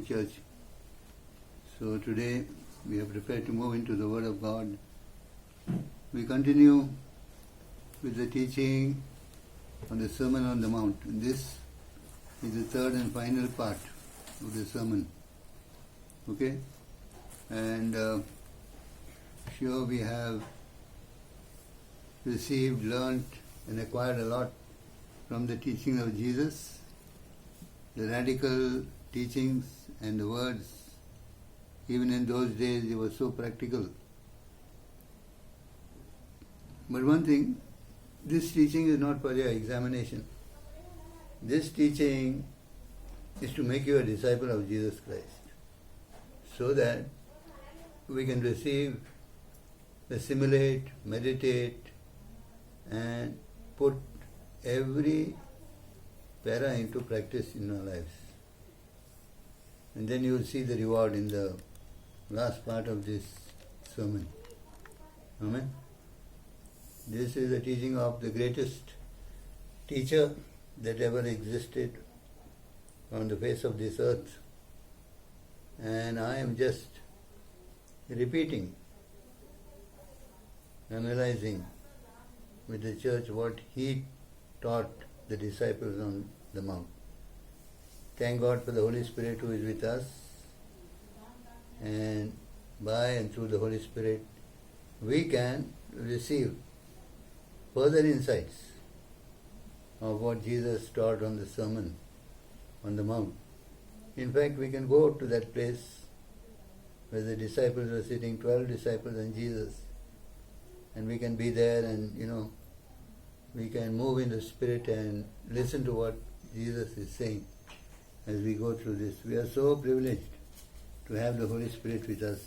in church. So today we are prepared to move into the Word of God. We continue with the teaching on the Sermon on the Mount. And this is the third and final part of the sermon. Okay? And sure we have received, learnt and acquired a lot from the teaching of Jesus, the radical teachings and the words. Even in those days they were so practical. But one thing, this teaching is not for your examination. This teaching is to make you a disciple of Jesus Christ, so that we can receive, assimilate, meditate, and put every para into practice in our lives. And then you will see the reward in the last part of this sermon. Amen. This is the teaching of the greatest teacher that ever existed on the face of this earth. And I am just repeating, analyzing with the church what he taught the disciples on the mount. Thank God for the Holy Spirit who is with us, and by and through the Holy Spirit we can receive further insights of what Jesus taught on the Sermon on the Mount. In fact, we can go to that place where the disciples were sitting, 12 disciples and Jesus, and we can be there and, we can move in the Spirit and listen to what Jesus is saying as we go through this. We are so privileged to have the Holy Spirit with us.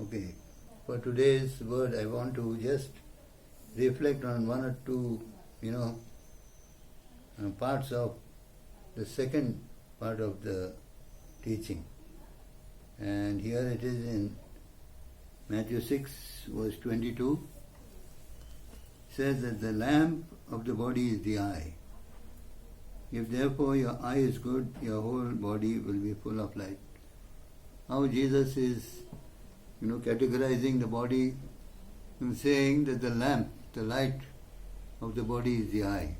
Okay, for today's word I want to just reflect on one or two, parts of the second part of the teaching. And here it is in Matthew 6, verse 22. It says that the lamp of the body is the eye. If therefore your eye is good, your whole body will be full of light. How Jesus is, categorizing the body and saying that the lamp, the light of the body is the eye.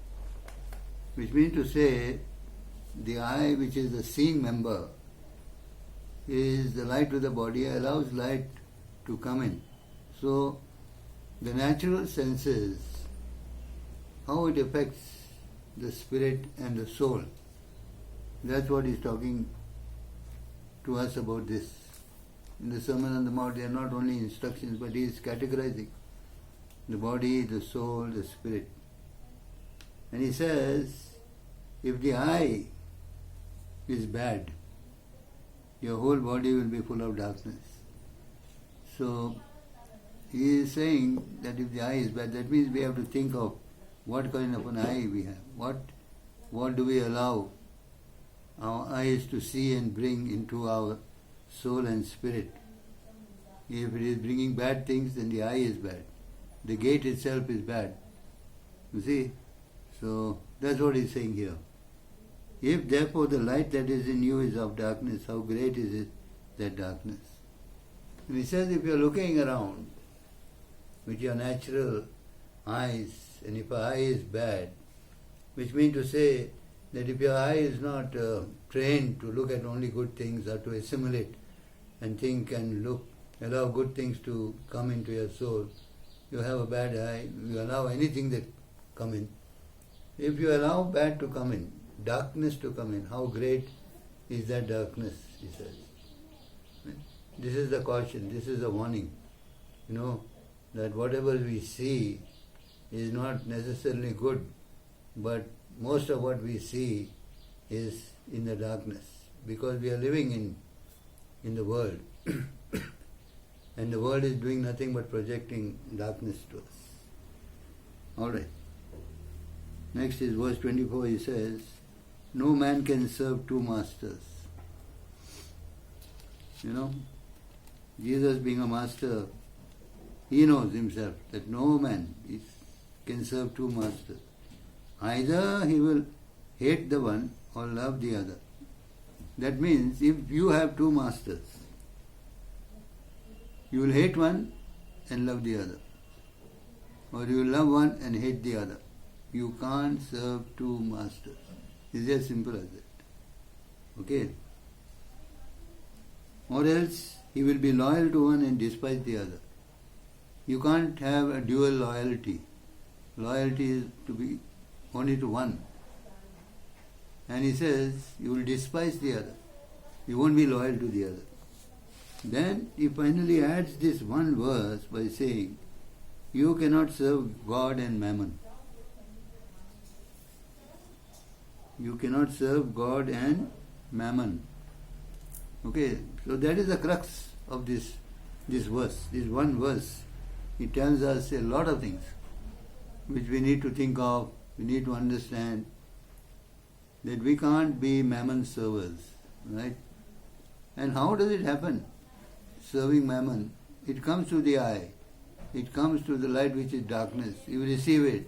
Which means to say, the eye, which is the seeing member, is the light of the body, allows light to come in. So, the natural senses, how it affects the spirit and the soul. That's what he's talking to us about this. In the Sermon on the Mount, they are not only instructions, but he is categorizing the body, the soul, the spirit. And he says, if the eye is bad, your whole body will be full of darkness. So, he is saying that if the eye is bad, that means we have to think of what kind of an eye we have. What do we allow our eyes to see and bring into our soul and spirit? If it is bringing bad things, then the eye is bad. The gate itself is bad. You see? So, that's what he's saying here. If therefore the light that is in you is of darkness, how great is it, that darkness? And he says if you are looking around with your natural eyes, and if your eye is bad, which means to say that if your eye is not trained to look at only good things or to assimilate and think and look, allow good things to come into your soul, you have a bad eye, you allow anything that come in. If you allow bad to come in, darkness to come in, how great is that darkness, he says. This is the caution, this is the warning, that whatever we see is not necessarily good, but most of what we see is in the darkness, because we are living in the world, and the world is doing nothing but projecting darkness to us. Alright. Next is verse 24, he says, no man can serve two masters. Jesus being a master, he knows himself that no man can serve two masters. Either he will hate the one or love the other. That means if you have two masters, you will hate one and love the other. Or you will love one and hate the other. You can't serve two masters. It's as simple as that. Okay? Or else he will be loyal to one and despise the other. You can't have a dual loyalty. Loyalty is to be only to one. And he says, you will despise the other. You won't be loyal to the other. Then he finally adds this one verse by saying, you cannot serve God and mammon. You cannot serve God and mammon. Okay, so that is the crux of this verse, this one verse. It tells us a lot of things which we need to think of, we need to understand that we can't be mammon servers, right? And how does it happen? Serving mammon, it comes to the eye, it comes to the light which is darkness. You receive it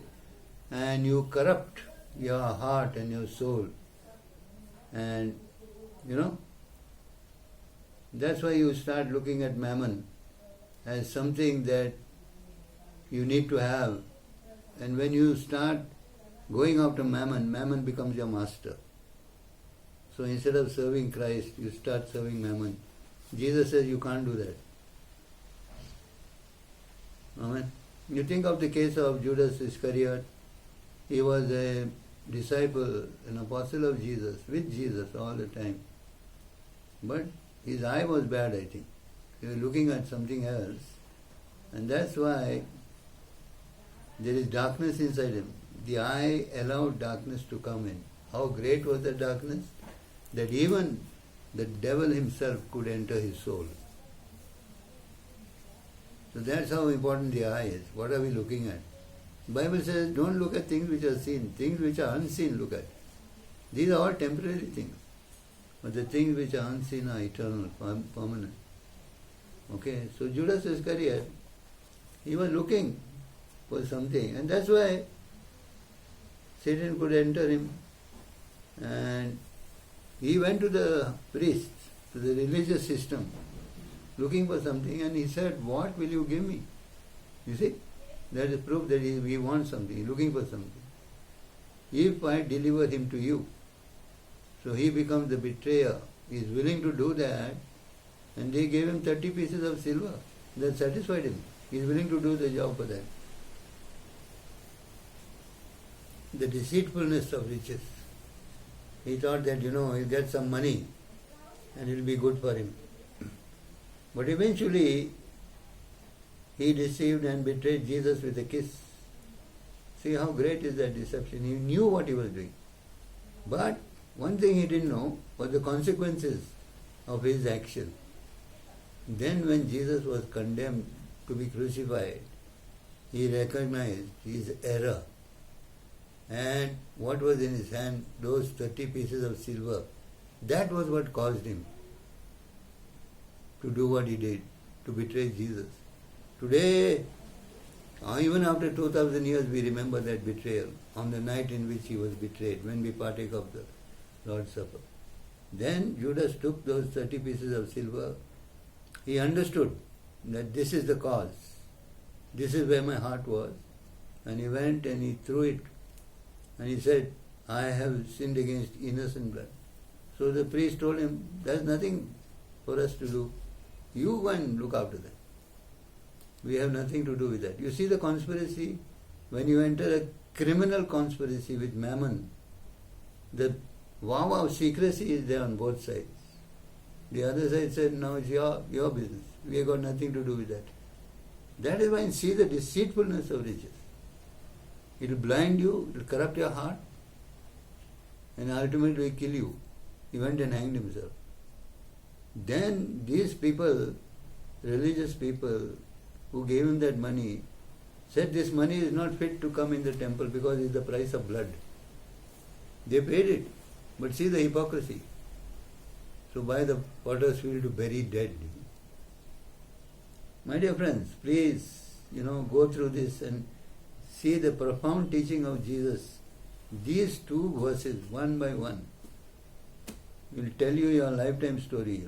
and you corrupt your heart and your soul. And that's why you start looking at mammon as something that you need to have. And when you start going after mammon, mammon becomes your master. So instead of serving Christ, you start serving mammon. Jesus says you can't do that. Amen. You think of the case of Judas Iscariot. He was a disciple, an apostle of Jesus, with Jesus all the time. But his eye was bad, I think. He was looking at something else. And that's why there is darkness inside him. The eye allowed darkness to come in. How great was the darkness? That even the devil himself could enter his soul. So that's how important the eye is. What are we looking at? The Bible says, don't look at things which are seen. Things which are unseen, look at. These are all temporary things. But the things which are unseen are eternal, permanent. Okay, so Judas Iscariot, he was looking for something. And that's why Satan could enter him. And he went to the priests, to the religious system, looking for something, and he said, what will you give me? You see, that is proof that he wants something, he is looking for something. If I deliver him to you, so he becomes the betrayer. He is willing to do that, and they gave him 30 pieces of silver. That satisfied him. He is willing to do the job for that. The deceitfulness of riches. He thought that, he'll get some money and it will be good for him. But eventually, he deceived and betrayed Jesus with a kiss. See how great is that deception. He knew what he was doing. But one thing he didn't know was the consequences of his action. Then when Jesus was condemned to be crucified, he recognized his error. And what was in his hand, those 30 pieces of silver, that was what caused him to do what he did, to betray Jesus. Today, even after 2000 years, we remember that betrayal on the night in which he was betrayed, when we partake of the Lord's Supper. Then Judas took those 30 pieces of silver. He understood that this is the cause. This is where my heart was. And he went and he threw it. And he said, I have sinned against innocent blood. So the priest told him, there's nothing for us to do. You go and look after that. We have nothing to do with that. You see the conspiracy? When you enter a criminal conspiracy with mammon, the vow of secrecy is there on both sides. The other side said, no, it's your business. We have got nothing to do with that. That is why you see the deceitfulness of riches. It will blind you, it will corrupt your heart, and ultimately kill you. He went and hanged himself. Then these people, religious people who gave him that money, said this money is not fit to come in the temple because it is the price of blood. They paid it. But see the hypocrisy. So buy the potter's field to bury dead. My dear friends, please, go through this and see the profound teaching of Jesus. These two verses, one by one. Will tell you your lifetime story,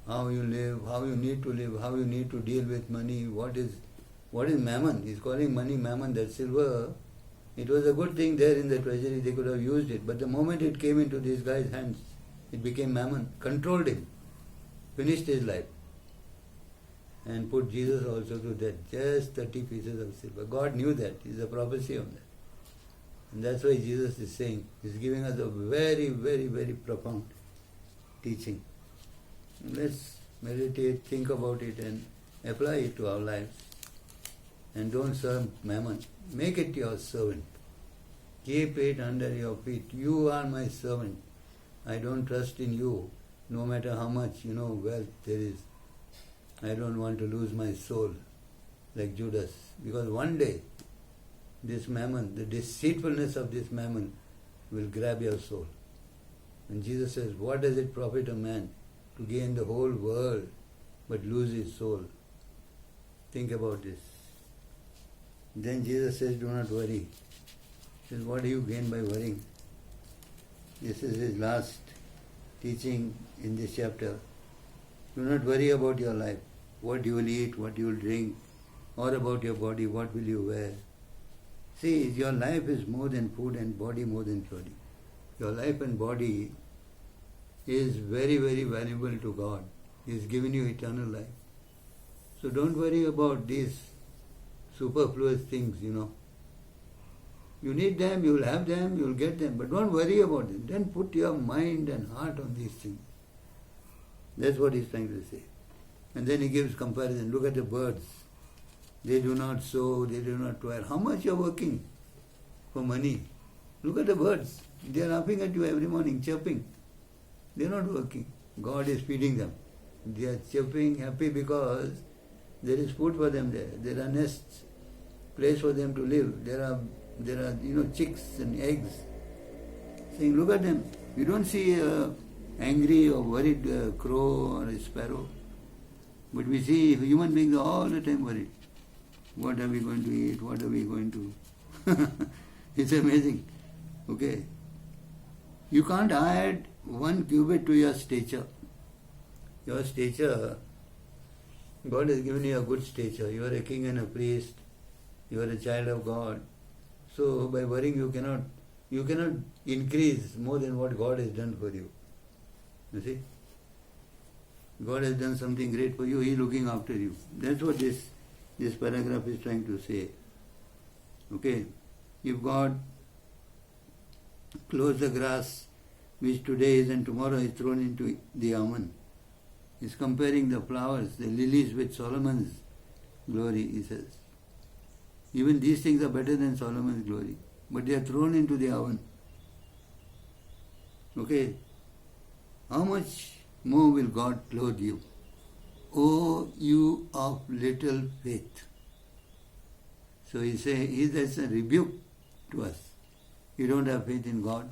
how you live, how you need to live, how you need to deal with money, what is mammon. He's calling money mammon, that silver. It was a good thing there in the treasury, they could have used it, but the moment it came into this guy's hands, it became mammon, controlled him, finished his life, and put Jesus also to death. Just 30 pieces of silver. God knew that. It's a prophecy of that. And that's why Jesus is saying, He's giving us a very, very, very profound teaching. Let's meditate, think about it and apply it to our lives. And don't serve mammon. Make it your servant. Keep it under your feet. You are my servant. I don't trust in you, no matter how much, wealth there is. I don't want to lose my soul like Judas. Because one day, this mammon, the deceitfulness of this mammon will grab your soul. And Jesus says, what does it profit a man to gain the whole world but lose his soul? Think about this. Then Jesus says, do not worry. He says, what do you gain by worrying? This is his last teaching in this chapter. Do not worry about your life, what you will eat, what you will drink, or about your body, what will you wear. See, your life is more than food and body more than clothing. Your life and body is very, very valuable to God. He has given you eternal life. So don't worry about these superfluous things, You need them, you will have them, you will get them, but don't worry about them. Then put your mind and heart on these things. That's what he's trying to say. And then he gives comparison. Look at the birds. They do not sow, they do not toil. How much you are working for money? Look at the birds. They are laughing at you every morning, chirping. They are not working. God is feeding them. They are chirping, happy because there is food for them there. There are nests, place for them to live. There are chicks and eggs. Saying, look at them. You don't see an angry or worried crow or a sparrow. But we see human beings all the time worried. What are we going to eat? What are we going to... It's amazing. Okay. You can't add 1 cubit to your stature. Your stature, God has given you a good stature. You are a king and a priest. You are a child of God. So by worrying you cannot increase more than what God has done for you. You see? God has done something great for you. He is looking after you. That's what this paragraph is trying to say. Okay? If God clothes the grass, which today is and tomorrow is thrown into the oven, He's comparing the flowers, the lilies with Solomon's glory, he says. Even these things are better than Solomon's glory, but they are thrown into the oven. Okay? How much more will God clothe you? O you of little faith. So that's a rebuke to us. You don't have faith in God,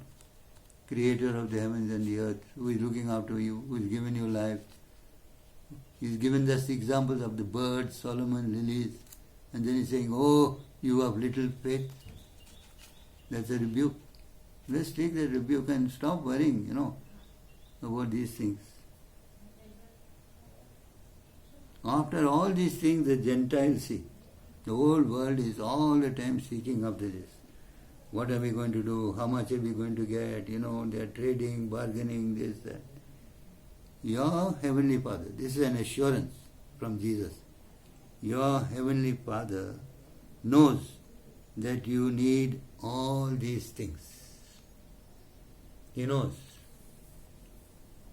Creator of the heavens and the earth, who is looking after you, who has given you life. He's given us the examples of the birds, Solomon, lilies, and then he's saying, oh, you of little faith. That's a rebuke. Let's take that rebuke and stop worrying, about these things. After all these things, the Gentiles see. The whole world is all the time seeking after this. What are we going to do? How much are we going to get? They are trading, bargaining, this, that. Your Heavenly Father, this is an assurance from Jesus. Your Heavenly Father knows that you need all these things. He knows.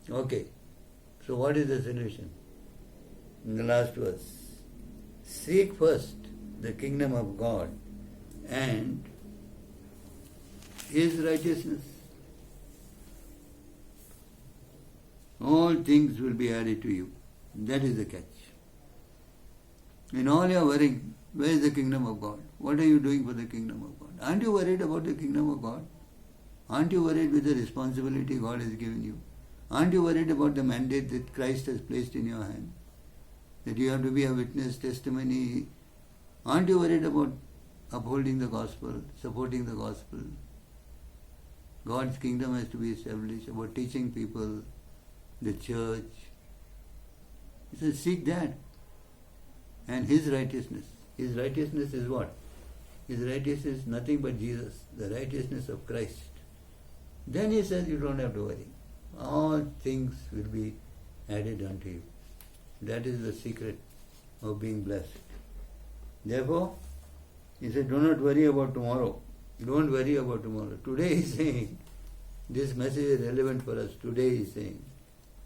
Okay. So what is the solution? In the last verse. Seek first the kingdom of God and His righteousness. All things will be added to you. That is the catch. In all your worrying, where is the kingdom of God? What are you doing for the kingdom of God? Aren't you worried about the kingdom of God? Aren't you worried with the responsibility God has given you? Aren't you worried about the mandate that Christ has placed in your hand? That you have to be a witness, testimony. Aren't you worried about upholding the gospel, supporting the gospel? God's kingdom has to be established, about teaching people, the church. He says, seek that. And His righteousness. His righteousness is what? His righteousness is nothing but Jesus, the righteousness of Christ. Then He says, you don't have to worry. All things will be added unto you. That is the secret of being blessed. Therefore, He said, do not worry about tomorrow. Don't worry about tomorrow. Today He is saying, this message is relevant for us. Today He is saying,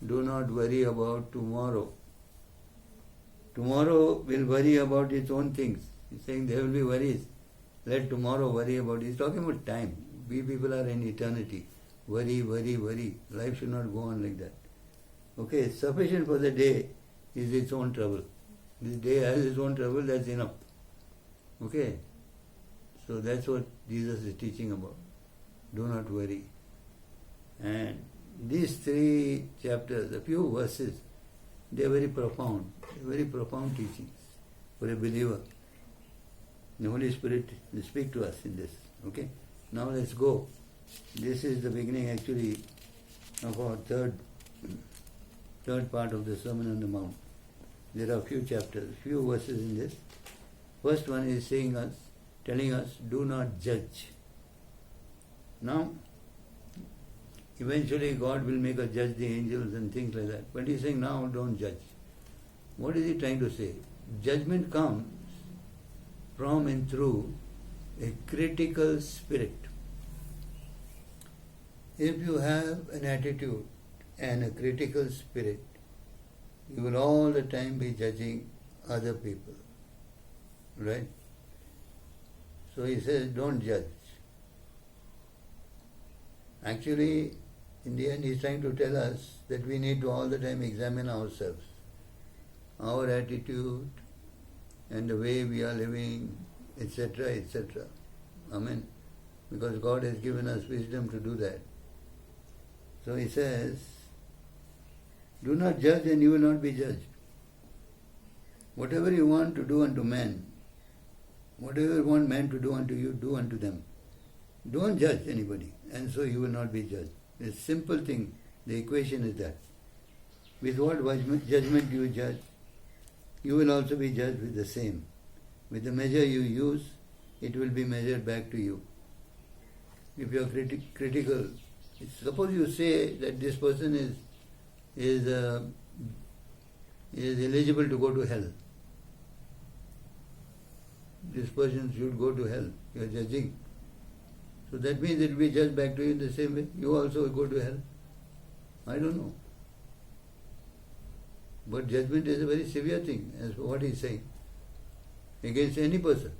do not worry about tomorrow. Tomorrow will worry about its own things. He's saying there will be worries. Let tomorrow worry about it. He's talking about time. We people are in eternity. Worry, worry, worry. Life should not go on like that. Okay, sufficient for the day is its own trouble. This day has its own trouble, that's enough. Okay? So that's what Jesus is teaching about. Do not worry. And these 3 chapters, a few verses, they are very profound teachings for a believer. The Holy Spirit will speak to us in this. Okay? Now let's go. This is the beginning actually of our third part of the Sermon on the Mount. There are a few chapters, few verses in this. First one is telling us, do not judge. Now, eventually God will make us judge the angels and things like that. But He's saying, now don't judge. What is He trying to say? Judgment comes from and through a critical spirit. If you have an attitude and a critical spirit, you will all the time be judging other people. Right? So He says, don't judge. Actually, in the end, He's trying to tell us that we need to all the time examine ourselves, our attitude and the way we are living, etc., etc. Amen. Because God has given us wisdom to do that. So He says, do not judge and you will not be judged. Whatever you want to do unto man, whatever you want man to do unto you, do unto them. Don't judge anybody, and so you will not be judged. It's a simple thing. The equation is that. With what judgment you judge, you will also be judged with the same. With the measure you use, it will be measured back to you. If you are critical, suppose you say that this person is eligible to go to hell. This person should go to hell. You are judging. So that means it will be judged back to you in the same way. You also will go to hell. I don't know. But judgment is a very severe thing, as what He's saying, against any person,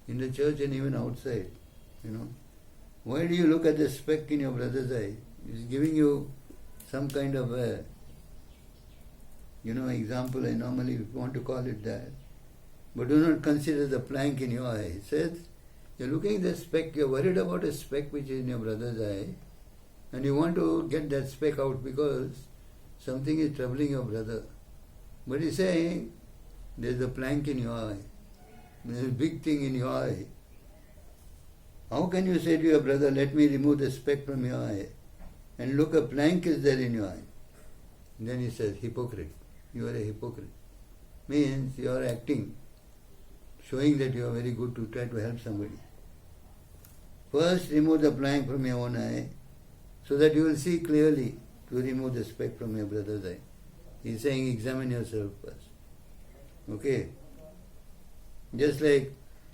in the church and even outside. Why do you look at the speck in your brother's eye? He's giving you some kind of a, example. I normally want to call it that. But do not consider the plank in your eye. He says, you're looking at the speck, you're worried about a speck which is in your brother's eye, and you want to get that speck out because something is troubling your brother. But He's saying, there's a plank in your eye. There's a big thing in your eye. How can you say to your brother, let me remove the speck from your eye? And look, a plank is there in your eye. And then He says, hypocrite. You are a hypocrite. Means you are acting, showing that you are very good to try to help somebody. First, remove the plank from your own eye, so that you will see clearly to remove the speck from your brother's eye. He's saying, examine yourself first. Okay? Just like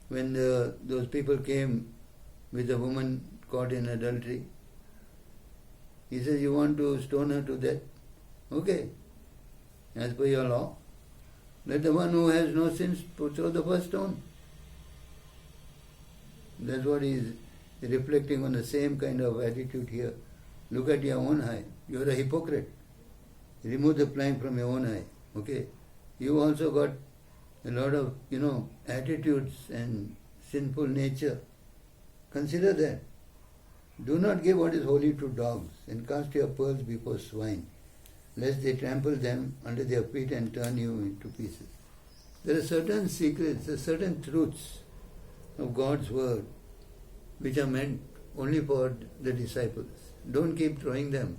when those people came with a woman caught in adultery, He says, you want to stone her to death? Okay. As per your law, let the one who has no sins throw the first stone. That's what He is reflecting on, the same kind of attitude here. Look at your own eye. You are a hypocrite. Remove the plank from your own eye. Okay? You also got a lot of, attitudes and sinful nature. Consider that. Do not give what is holy to dogs, and cast your pearls before swine, lest they trample them under their feet and turn you into pieces. There are certain secrets, certain truths of God's word which are meant only for the disciples. Don't keep throwing them,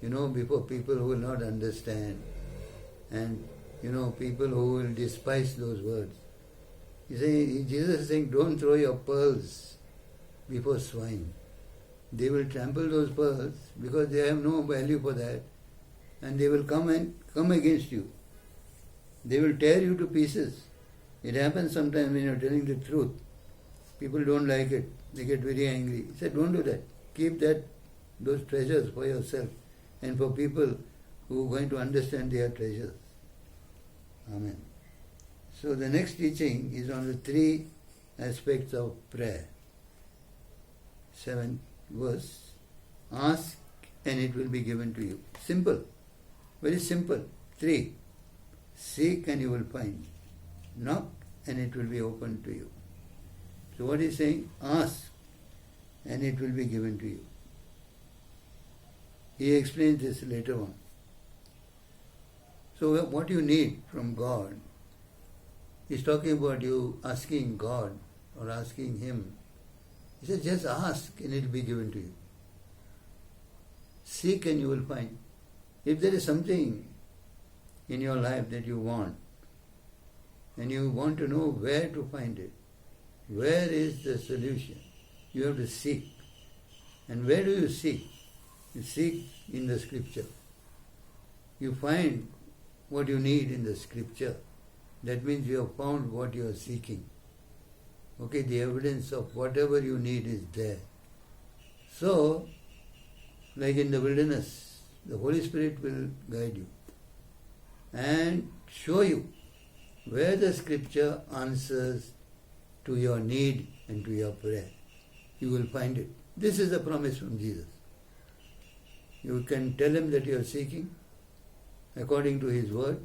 before people who will not understand, and people who will despise those words. Jesus is saying, don't throw your pearls before swine. They will trample those pearls because they have no value for that, and they will come against you. They will tear you to pieces. It happens sometimes when you're telling the truth. People don't like it. They get very angry. He said, don't do that. Keep those treasures for yourself and for people who are going to understand their treasures. Amen. So the next teaching is on the 3 aspects of prayer. 7th verse. Ask and it will be given to you. Simple. Very simple. 3. Seek and you will find. Knock and it will be opened to you. So what he's saying? Ask and it will be given to you. He explains this later on. So what you need from God, he's talking about you asking God or asking Him. He says, just ask and it will be given to you. Seek and you will find. If there is something in your life that you want, and you want to know where to find it, where is the solution, you have to seek. And where do you seek? You seek in the scripture. You find what you need in the scripture. That means you have found what you are seeking. Okay, the evidence of whatever you need is there. So, like in the wilderness, the Holy Spirit will guide you and show you where the scripture answers to your need and to your prayer. You will find it. This is a promise from Jesus. You can tell Him that you are seeking according to His word,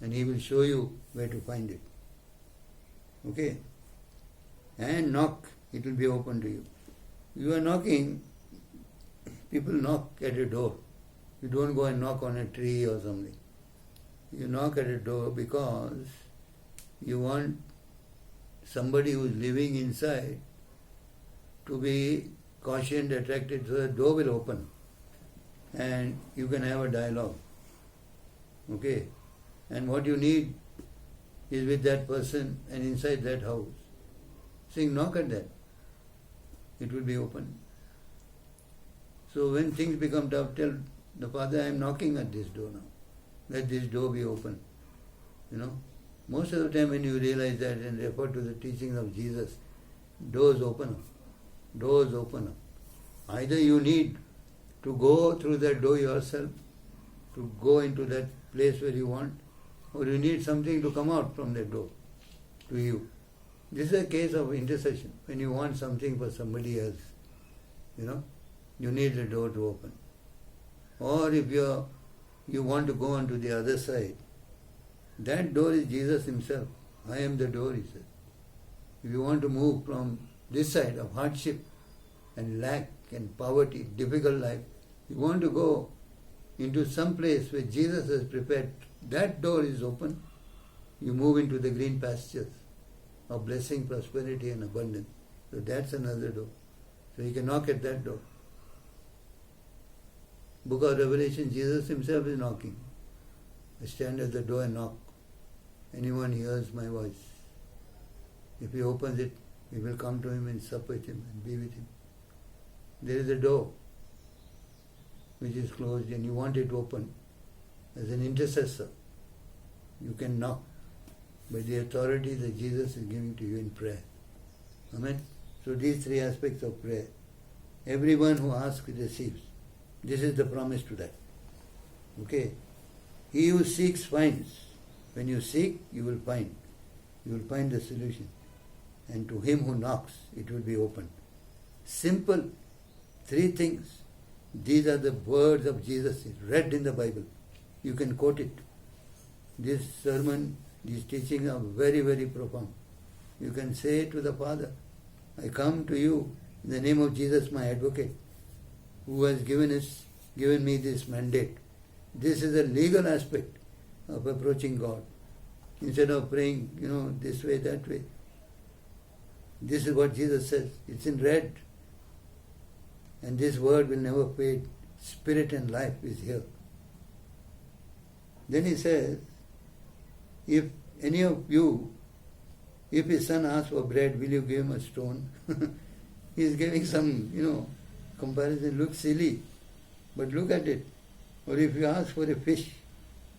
and He will show you where to find it. Okay? And knock, it will be open to you. You are knocking, people knock at a door. You don't go and knock on a tree or something. You knock at a door because you want somebody who is living inside to be cautioned, attracted, so the door will open and you can have a dialogue. Okay? And what you need is with that person and inside that house. Saying, knock at that. It will be open. So when things become tough, tell the Father, I am knocking at this door now. Let this door be open. Most of the time when you realize that and refer to the teachings of Jesus, doors open up. Doors open up. Either you need to go through that door yourself, to go into that place where you want, or you need something to come out from that door to you. This is a case of intercession. When you want something for somebody else, you need the door to open. Or if you want to go on to the other side, that door is Jesus Himself. I am the door, He says. If you want to move from this side of hardship and lack and poverty, difficult life, you want to go into some place where Jesus has prepared, that door is open, you move into the green pastures of blessing, prosperity and abundance. So that's another door. So you can knock at that door. Book of Revelation, Jesus Himself is knocking. I stand at the door and knock. Anyone hears my voice. If He opens it, we will come to Him and sup with Him and be with Him. There is a door which is closed and you want it open. As an intercessor, you can knock by the authority that Jesus is giving to you in prayer. Amen? So these 3 aspects of prayer. Everyone who asks receives. This is the promise to that. Okay? He who seeks finds. When you seek, you will find. You will find the solution. And to him who knocks, it will be opened. Simple. 3 things. These are the words of Jesus read in the Bible. You can quote it. This sermon, these teachings are very, very profound. You can say to the Father, I come to you in the name of Jesus, my advocate, who has given me this mandate. This is a legal aspect of approaching God. Instead of praying, this way, that way. This is what Jesus says. It's in red. And this word will never fade. Spirit and life is here. Then he says, if any of you, if his son asks for bread, will you give him a stone? He's giving some, comparison. Looks silly, but look at it. Or if you ask for a fish,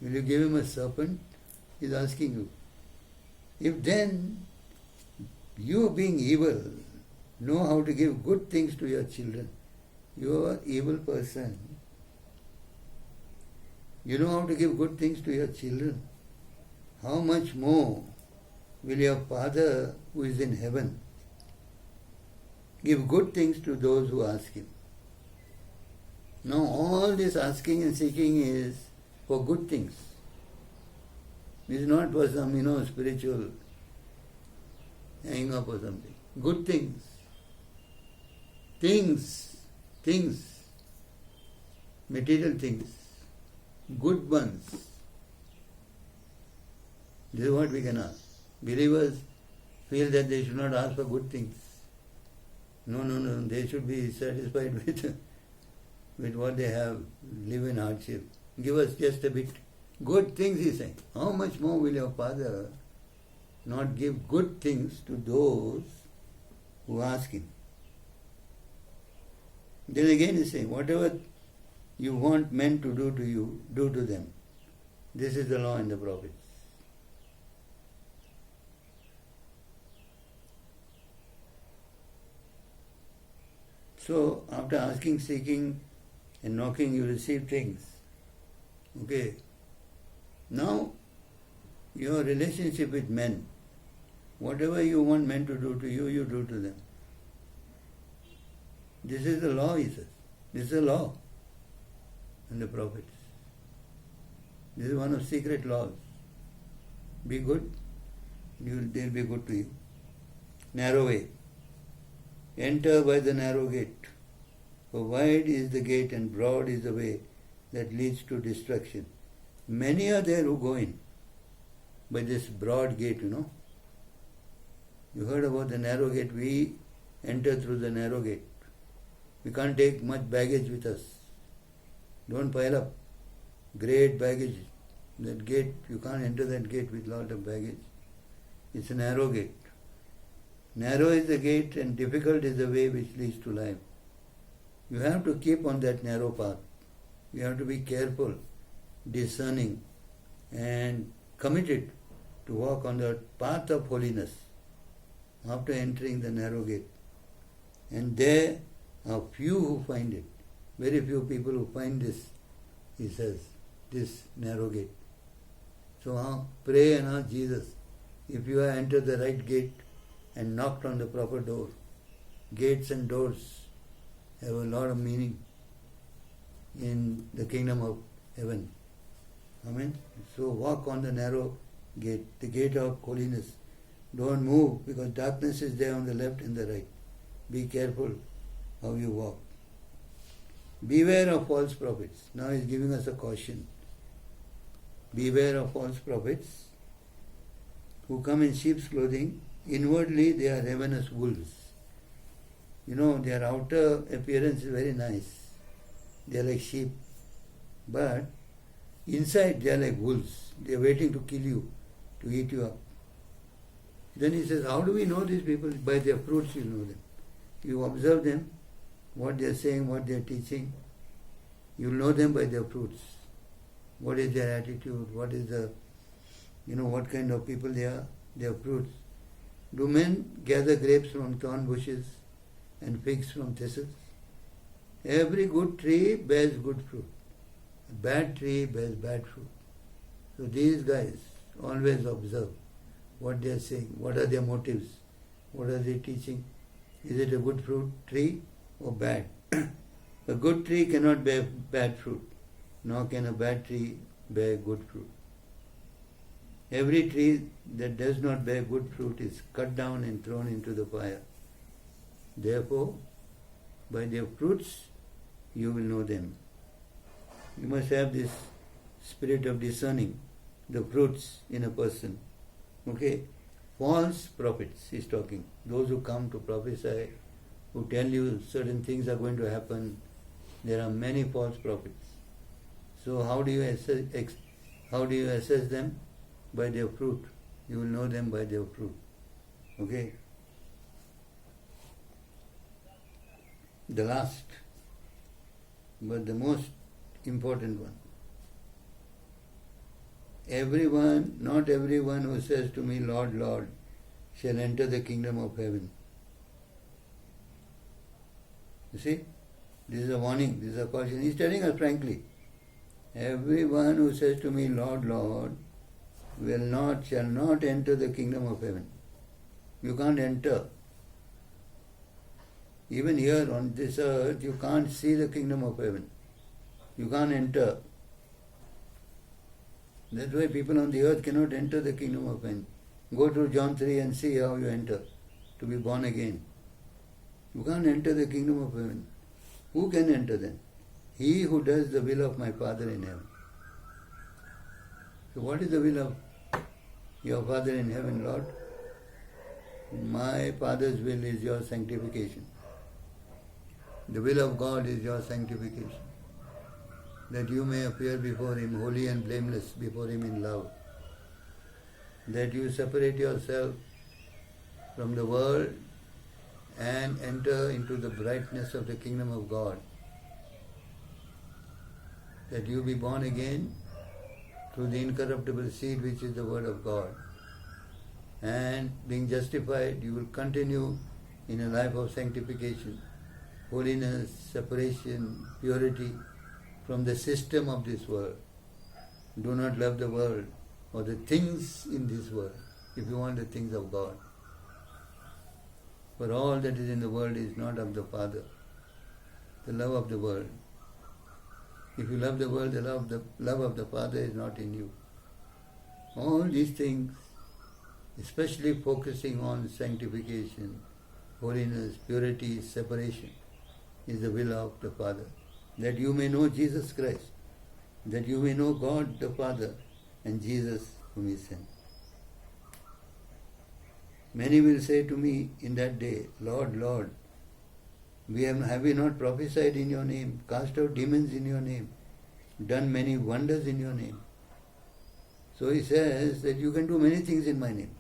will you give him a serpent? He's asking you. If then you being evil know how to give good things to your children, you are an evil person. You know how to give good things to your children. How much more will your Father who is in heaven give good things to those who ask him? Now all this asking and seeking is for good things. It is not for some, spiritual hang up or something. Good things. Things. Material things. Good ones. This is what we can ask. Believers feel that they should not ask for good things. No. They should be satisfied with what they have, live in hardship. Give us just a bit. Good things, he is saying. How much more will your Father not give good things to those who ask him? Then again he is saying, whatever you want men to do to you, do to them. This is the law and the prophets. So, after asking, seeking and knocking, you receive things. Okay. Now, your relationship with men, whatever you want men to do to you, you do to them. This is the law, he says. This is the law and the prophets. This is one of secret laws. Be good, they'll be good to you. Narrow way. Enter by the narrow gate. For wide is the gate and broad is the way that leads to destruction. Many are there who go in by this broad gate, You heard about the narrow gate. We enter through the narrow gate. We can't take much baggage with us. Don't pile up great baggage. That gate, you can't enter that gate with lot of baggage. It's a narrow gate. Narrow is the gate and difficult is the way which leads to life. You have to keep on that narrow path. You have to be careful, discerning, and committed to walk on the path of holiness after entering the narrow gate. And there are few who find it. Very few people who find this, he says, this narrow gate. So pray and ask Jesus, if you have entered the right gate and knocked on the proper door. Gates and doors have a lot of meaning in the kingdom of heaven. Amen. So walk on the narrow gate, the gate of holiness. Don't move because darkness is there on the left and the right. Be careful how you walk. Beware of false prophets. Now he is giving us a caution. Beware of false prophets who come in sheep's clothing. Inwardly they are ravenous wolves. Their outer appearance is very nice. They are like sheep. But inside they are like wolves. They are waiting to kill you, to eat you up. Then he says, how do we know these people? By their fruits you know them. You observe them, what they are saying, what they are teaching. You will know them by their fruits. What is their attitude? What is what kind of people they are? Their fruits. Do men gather grapes from thorn bushes and figs from thistles? Every good tree bears good fruit. A bad tree bears bad fruit. So these guys always observe what they are saying, what are their motives, what are they teaching. Is it a good fruit tree or bad? A good tree cannot bear bad fruit, nor can a bad tree bear good fruit. Every tree that does not bear good fruit is cut down and thrown into the fire. Therefore, by their fruits you will know them. You must have this spirit of discerning the fruits in a person. Okay? False prophets, he's talking. Those who come to prophesy who tell you certain things are going to happen. There are many false prophets. So how do you assess them? By their fruit. You will know them by their fruit. Okay? The last, but the most important one. Not everyone who says to me, Lord, Lord, shall enter the kingdom of heaven. You see? This is a warning, this is a caution. He's telling us frankly. Everyone who says to me, Lord, Lord, shall not enter the kingdom of heaven. You can't enter. Even here on this earth, you can't see the kingdom of heaven. You can't enter. That's why people on the earth cannot enter the kingdom of heaven. Go to John 3 and see how you enter to be born again. You can't enter the kingdom of heaven. Who can enter then? He who does the will of my Father in heaven. So what is the will of your Father in heaven, Lord? My Father's will is your sanctification. The will of God is your sanctification. That you may appear before Him holy and blameless before Him in love. That you separate yourself from the world and enter into the brightness of the kingdom of God. That you be born again through the incorruptible seed which is the word of God. And being justified, you will continue in a life of sanctification, holiness, separation, purity from the system of this world. Do not love the world or the things in this world if you want the things of God. For all that is in the world is not of the Father. The love of the world. If you love the world, the love of the Father is not in you. All these things, especially focusing on sanctification, holiness, purity, separation, is the will of the Father. That you may know Jesus Christ, that you may know God the Father and Jesus whom He sent. Many will say to me in that day, Lord, Lord, have we not prophesied in your name, cast out demons in your name, done many wonders in your name? So He says that you can do many things in my name.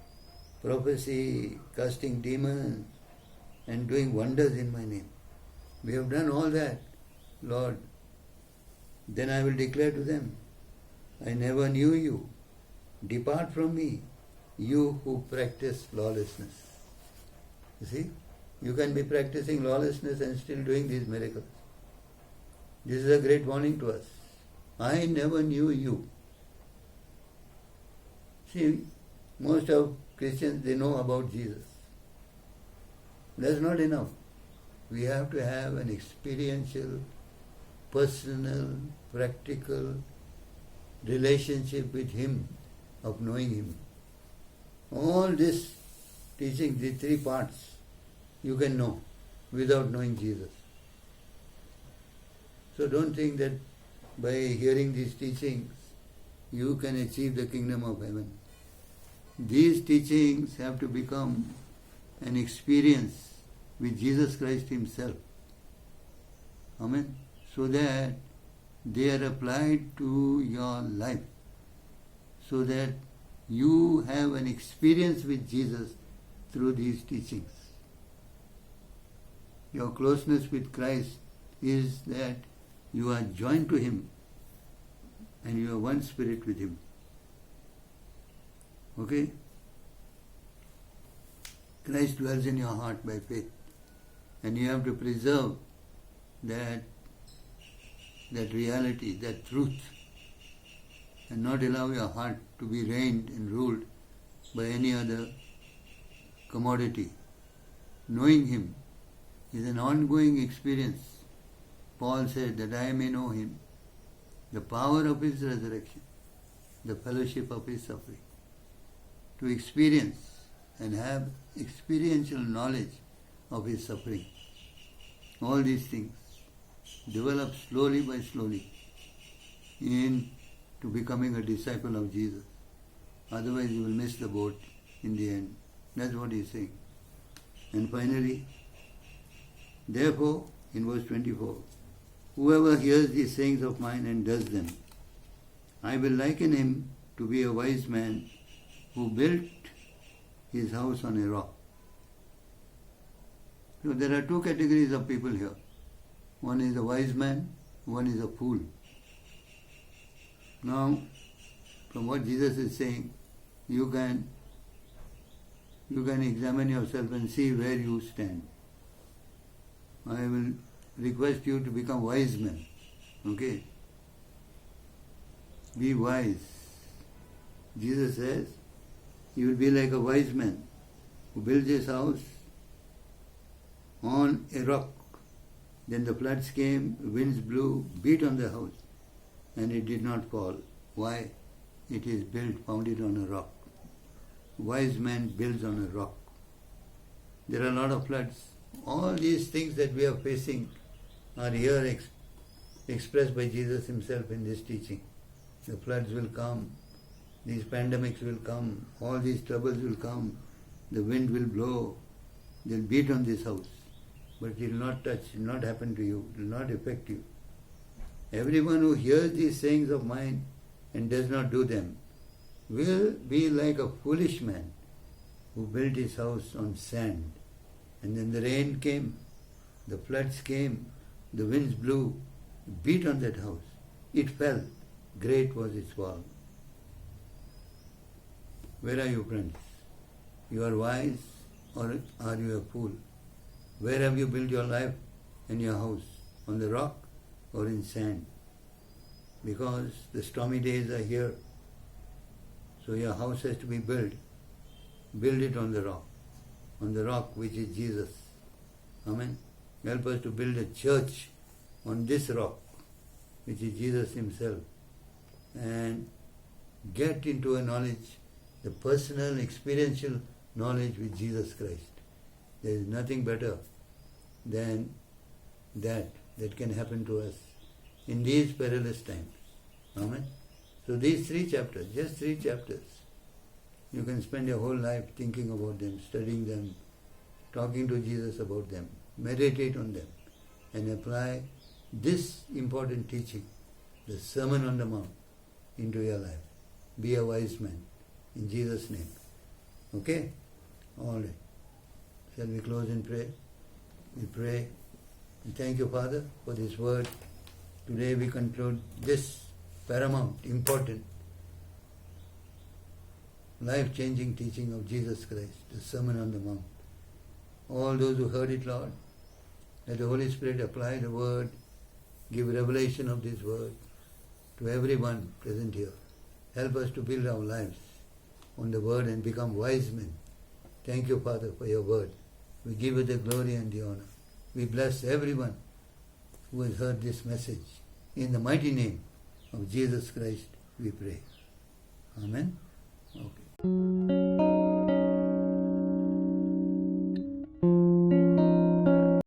Prophecy, casting demons, and doing wonders in my name. We have done all that, Lord. Then I will declare to them, I never knew you. Depart from me, you who practice lawlessness. You see? You can be practicing lawlessness and still doing these miracles. This is a great warning to us. I never knew you. See, most of Christians, they know about Jesus. That's not enough. We have to have an experiential, personal, practical relationship with Him, of knowing Him. All this teaching, the three parts, you can know without knowing Jesus. So don't think that by hearing these teachings, you can achieve the kingdom of heaven. These teachings have to become an experience with Jesus Christ Himself. Amen. So that they are applied to your life. So that you have an experience with Jesus through these teachings. Your closeness with Christ is that you are joined to Him and you are one spirit with Him. Okay? Christ dwells in your heart by faith. And you have to preserve that reality, that truth, and not allow your heart to be reigned and ruled by any other commodity. Knowing Him is an ongoing experience. Paul said that I may know Him, the power of His resurrection, the fellowship of His suffering. To experience and have experiential knowledge of His suffering. All these things develop slowly by slowly into becoming a disciple of Jesus. Otherwise you will miss the boat in the end. That's what he's saying. And finally, Therefore, in verse 24, whoever hears these sayings of mine and does them, I will liken him to be a wise man who built his house on a rock. So there are two categories of people here. One is a wise man, one is a fool. Now, from what Jesus is saying, you can examine yourself and see where you stand. I will request you to become wise men. Okay? Be wise. Jesus says, you will be like a wise man who builds his house on a rock. Then the floods came, winds blew, beat on the house, and it did not fall. Why? It is built, founded on a rock. Wise man builds on a rock. There are a lot of floods. All these things that we are facing are here expressed by Jesus himself in this teaching. The floods will come, these pandemics will come, all these troubles will come, the wind will blow, they'll beat on this house. But it will not touch, it will not happen to you, it will not affect you. Everyone who hears these sayings of mine and does not do them will be like a foolish man who built his house on sand. And then the rain came, the floods came, the winds blew, beat on that house. It fell. Great was its fall. Where are you, friends? You are wise or are you a fool? Where have you built your life and your house? On the rock or in sand? Because the stormy days are here. So your house has to be built. Build it on the rock which is Jesus. Amen. Help us to build a church on this rock, which is Jesus himself, and get into a knowledge, the personal, experiential knowledge with Jesus Christ. There is nothing better than that can happen to us in these perilous times. Amen. So these 3 chapters, just 3 chapters, you can spend your whole life thinking about them, studying them, talking to Jesus about them, meditate on them, and apply this important teaching, the Sermon on the Mount, into your life. Be a wise man, in Jesus' name. Okay? All right. Shall we close in prayer? We pray. And thank you, Father, for this word. Today we conclude this paramount, important, life-changing teaching of Jesus Christ, the Sermon on the Mount. All those who heard it, Lord, let the Holy Spirit apply the word, give revelation of this word to everyone present here. Help us to build our lives on the word and become wise men. Thank you, Father, for your word. We give you the glory and the honor. We bless everyone who has heard this message. In the mighty name of Jesus Christ, we pray. Amen.